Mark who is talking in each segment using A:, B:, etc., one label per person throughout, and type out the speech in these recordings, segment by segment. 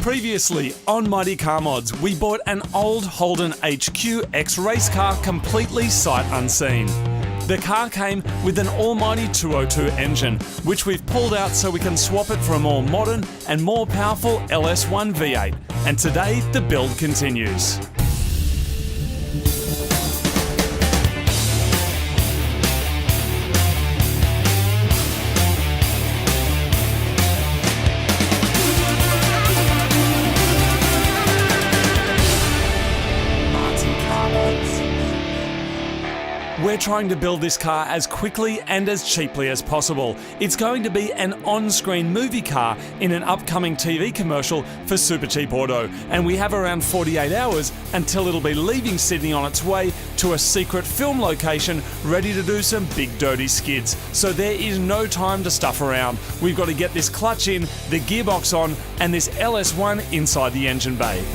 A: Previously on Mighty Car Mods, we bought an old Holden HQ X-Race car completely sight unseen. The car came with an almighty 202 engine, which we've pulled out so we can swap it for a more modern and more powerful LS1 V8. And today, the build continues. We're trying to build this car as quickly and as cheaply as possible. It's going to be an on-screen movie car in an upcoming TV commercial for Super Cheap Auto, and we have around 48 hours until it'll be leaving Sydney on its way to a secret film location ready to do some big dirty skids. So there is no time to stuff around. We've got to get this clutch in, the gearbox on, and this LS1 inside the engine bay.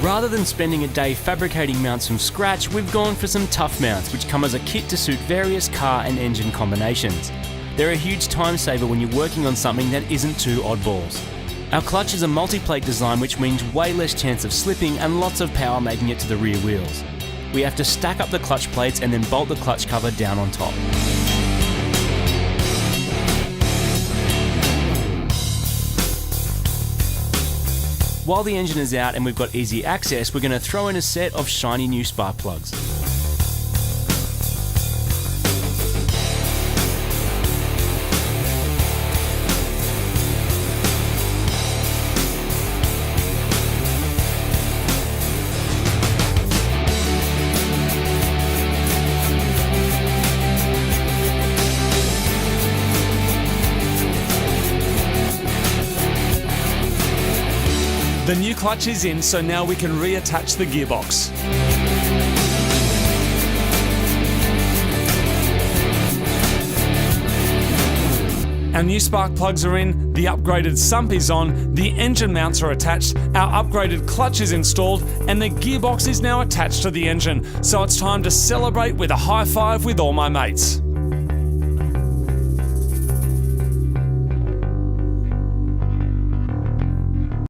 B: Rather than spending a day fabricating mounts from scratch, we've gone for some tough mounts which come as a kit to suit various car and engine combinations. They're a huge time saver when you're working on something that isn't too oddballs. Our clutch is a multi-plate design, which means way less chance of slipping and lots of power making it to the rear wheels. We have to stack up the clutch plates and then bolt the clutch cover down on top. While the engine is out and we've got easy access, we're going to throw in a set of shiny new spark plugs.
A: The new clutch is in, so now we can reattach the gearbox. Our new spark plugs are in, the upgraded sump is on, the engine mounts are attached, our upgraded clutch is installed, and the gearbox is now attached to the engine. So it's time to celebrate with a high five with all my mates.